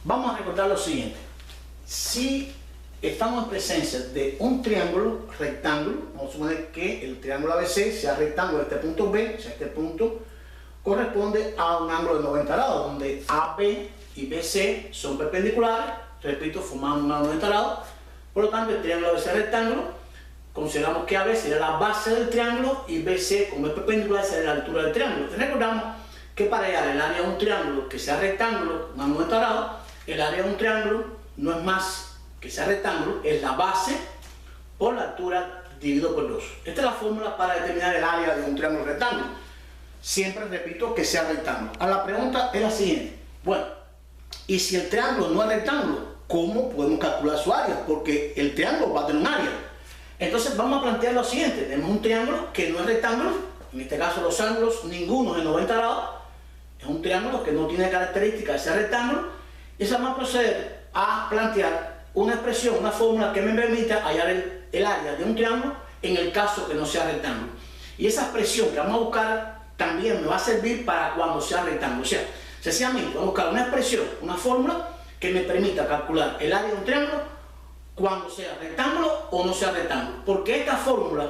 Vamos a recordar lo siguiente. Si estamos en presencia de un triángulo rectángulo, vamos a suponer que el triángulo ABC sea rectángulo de este punto B, o sea, este punto corresponde a un ángulo de 90 grados, donde AB y BC son perpendiculares, repito, forman un ángulo de 90 grados. Por lo tanto, el triángulo ABC rectángulo, consideramos que AB sería la base del triángulo y BC, como es perpendicular, sería la altura del triángulo. Recordamos que para hallar el área de un triángulo que sea rectángulo, un ángulo de 90 grados, el área de un triángulo no es más que sea rectángulo, es la base por la altura dividido por 2. Esta es la fórmula para determinar el área de un triángulo rectángulo. Siempre repito que sea rectángulo. Ahora la pregunta es la siguiente. Bueno, y si el triángulo no es rectángulo, ¿cómo podemos calcular su área? Porque el triángulo va a tener un área. Entonces vamos a plantear lo siguiente. Tenemos un triángulo que no es rectángulo, en este caso los ángulos, ninguno es de 90 grados. Es un triángulo que no tiene características de ser rectángulo. Y se vamos a proceder a plantear una expresión, una fórmula que me permita hallar el área de un triángulo en el caso que no sea rectángulo. Y esa expresión que vamos a buscar también me va a servir para cuando sea rectángulo. O sea, sencillamente vamos a buscar una expresión, una fórmula que me permita calcular el área de un triángulo cuando sea rectángulo o no sea rectángulo. Porque esta fórmula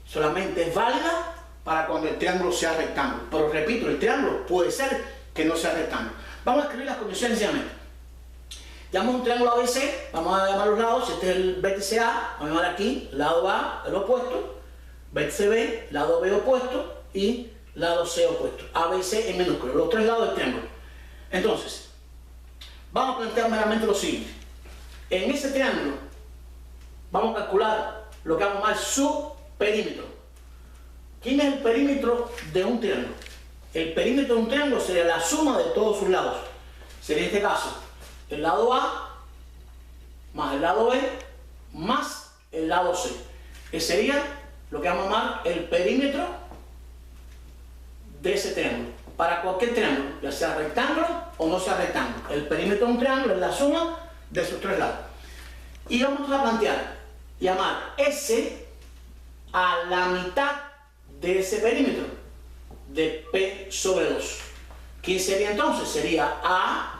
solamente es válida para cuando el triángulo sea rectángulo. Pero repito, el triángulo puede ser que no sea rectángulo. Vamos a escribir las condiciones sencillamente. Llamamos un triángulo ABC, vamos a llamar los lados. Si este es el vértice A, vamos a llamar aquí lado A, el opuesto, vértice B, lado B opuesto y lado C opuesto. A, B y C en minúsculo, los tres lados del triángulo. Entonces, vamos a plantear meramente lo siguiente. En ese triángulo vamos a calcular lo que vamos a llamar su perímetro. ¿Quién es el perímetro de un triángulo? El perímetro de un triángulo sería la suma de todos sus lados. Sería en este caso el lado A más el lado B más el lado C. Ese sería lo que vamos a llamar el perímetro de ese triángulo. Para cualquier triángulo, ya sea rectángulo o no sea rectángulo, el perímetro de un triángulo es la suma de sus tres lados. Y vamos a plantear, llamar S a la mitad de ese perímetro, de P sobre 2. ¿Quién sería entonces? Sería A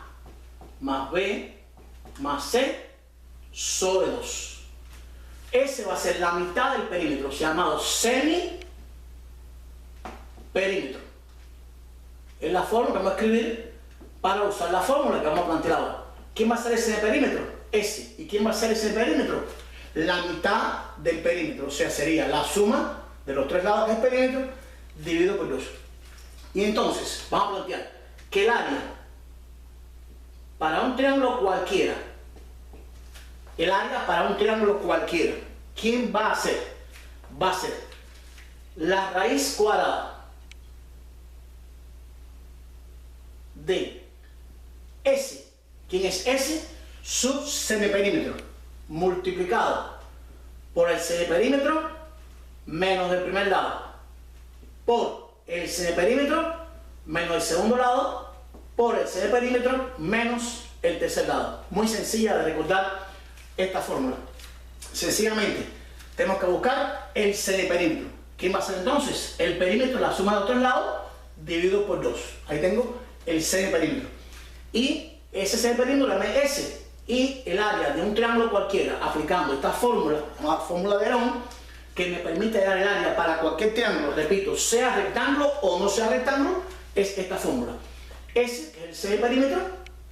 más B más C sobre 2. Ese va a ser la mitad del perímetro, llamado semi-perímetro. Es la fórmula que vamos a escribir para usar la fórmula que vamos a plantear ahora. ¿Quién va a ser ese perímetro? S. ¿Y quién va a ser ese perímetro? La mitad del perímetro, o sea, sería la suma de los tres lados del perímetro dividido por 2. Y entonces, vamos a plantear que el área para un triángulo cualquiera, el área para un triángulo cualquiera, ¿quién va a ser? Va a ser la raíz cuadrada de S. ¿Quién es S? Su semiperímetro, multiplicado por el semiperímetro menos el primer lado, por el semiperímetro menos el segundo lado, por el semiperímetro menos el tercer lado. Muy sencilla de recordar esta fórmula. Sencillamente tenemos que buscar el semiperímetro. ¿Quién va a ser entonces? El perímetro, la suma de los tres lados, dividido por 2. Ahí tengo el semiperímetro. Y ese semiperímetro lo llamé S. Y el área de un triángulo cualquiera, aplicando esta fórmula, la fórmula de Herón, que me permite dar el área para cualquier triángulo, repito, sea rectángulo o no sea rectángulo, es esta fórmula. S, que es el semiperímetro,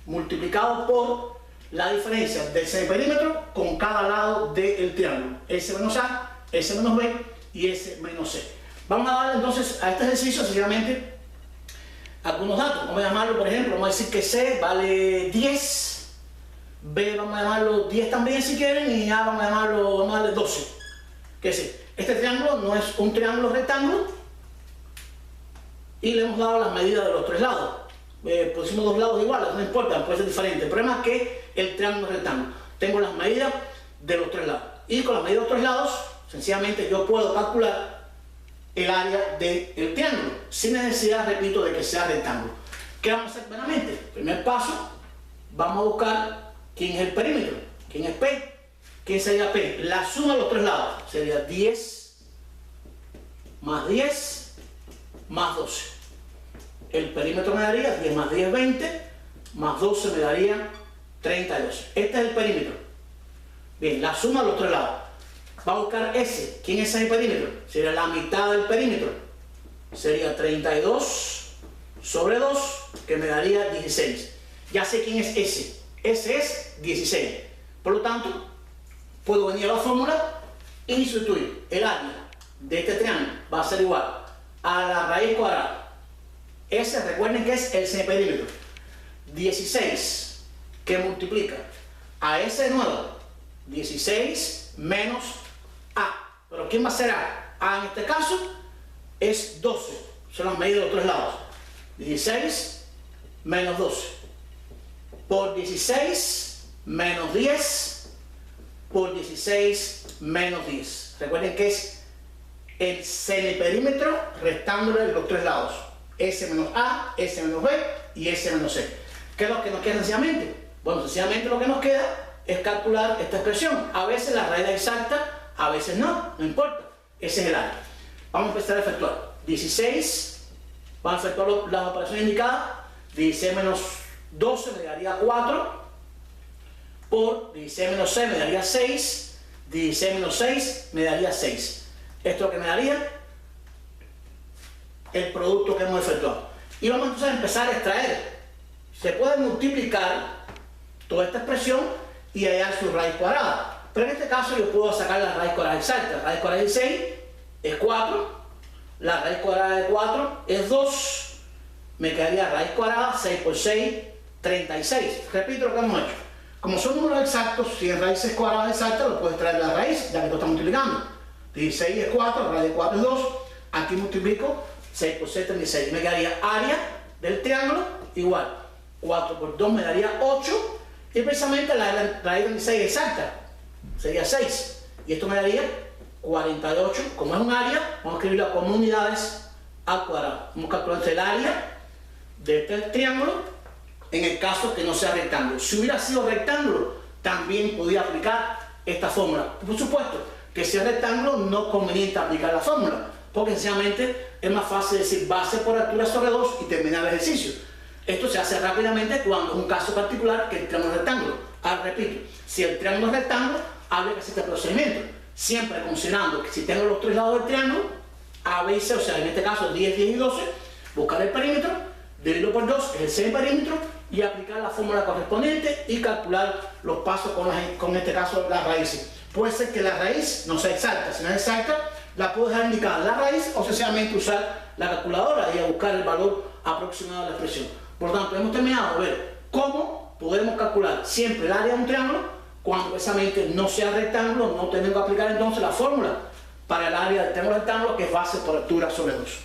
multiplicado por la diferencia del semiperímetro con cada lado del triángulo. S menos A, S menos B y S menos C. Vamos a dar entonces a este ejercicio sencillamente algunos datos. Vamos a llamarlo, por ejemplo, vamos a decir que C vale 10, B vamos a llamarlo 10 también si quieren, y A vamos a llamarle 12. Que es este triángulo no es un triángulo rectángulo y le hemos dado las medidas de los tres lados. Pusimos dos lados iguales, no importa, puede ser diferente. El problema es que el triángulo es rectángulo. Tengo las medidas de los tres lados. Y con las medidas de los tres lados, sencillamente yo puedo calcular el área del triángulo, sin necesidad, repito, de que sea rectángulo. ¿Qué vamos a hacer primeramente? Primer paso, vamos a buscar quién es el perímetro, quién es P. ¿Quién sería P? La suma de los tres lados sería 10 más 10 más 12. El perímetro me daría 10 más 10, 20, más 12 me daría 32. Este es el perímetro. Bien, la suma de los tres lados. Va a buscar S. ¿Quién es ese perímetro? Sería la mitad del perímetro. Sería 32 sobre 2, que me daría 16. Ya sé quién es S. S es 16. Por lo tanto, puedo venir a la fórmula y sustituir el área de este triángulo. Va a ser igual a la raíz cuadrada. S, recuerden que es el semiperímetro. 16 que multiplica a S de nuevo. 16 menos A. ¿Pero quién va a ser A? A en este caso es 12. Son las medidas de los tres lados. 16 menos 12. Por 16 menos 10. Por 16 menos 10. Recuerden que es el semiperímetro rectángulo de los tres lados. S menos A, S menos B y S menos C. ¿Qué es lo que nos queda sencillamente? Bueno, sencillamente lo que nos queda es calcular esta expresión. A veces la raíz es exacta, a veces no importa. Ese es el área. Vamos a empezar a efectuar. 16, vamos a efectuar las operaciones indicadas. 16 menos 12 me daría 4. Por 16 menos 6 me daría 6. 16 menos 6 me daría 6. Esto es lo que me daría el producto que hemos efectuado. Y vamos entonces a empezar a extraer. Se puede multiplicar toda esta expresión y hallar su raíz cuadrada. Pero en este caso yo puedo sacar la raíz cuadrada exacta. La raíz cuadrada de 6 es 4. La raíz cuadrada de 4 es 2. Me quedaría raíz cuadrada, 6 por 6, 36. Repito lo que hemos hecho. Como son números exactos, si en raíces cuadradas exactas, lo puedes traer la raíz, ya que lo estamos multiplicando. 16 es 4, la raíz de 4 es 2. Aquí multiplico 6 por 6, 36. Me quedaría área del triángulo igual. 4 por 2 me daría 8. Y precisamente la raíz de 16 exacta sería 6. Y esto me daría 48. Como es un área, vamos a escribirlo como unidades al cuadrado. Vamos a calcular el área de este triángulo en el caso que no sea rectángulo. Si hubiera sido rectángulo, también podría aplicar esta fórmula. Por supuesto que si es rectángulo no es conveniente aplicar la fórmula, porque sencillamente es más fácil decir base por altura sobre 2 y terminar el ejercicio. Esto se hace rápidamente cuando es un caso particular que el triángulo es rectángulo. Ahora repito, si el triángulo es rectángulo, habría que hacer este procedimiento. Siempre considerando que si tengo los tres lados del triángulo, A, B y C, o sea, en este caso 10, 10 y 12, buscar el perímetro, dividirlo por 2, es el semiperímetro, y aplicar la fórmula correspondiente y calcular los pasos con este caso las raíces. Puede ser que la raíz no sea exacta. Si no es exacta, la puedo dejar indicada la raíz o sencillamente usar la calculadora y a buscar el valor aproximado de la expresión. Por lo tanto, hemos terminado de ver cómo podemos calcular siempre el área de un triángulo cuando precisamente no sea rectángulo. No tenemos que aplicar entonces la fórmula para el área del triángulo rectángulo, que es base por altura sobre 2.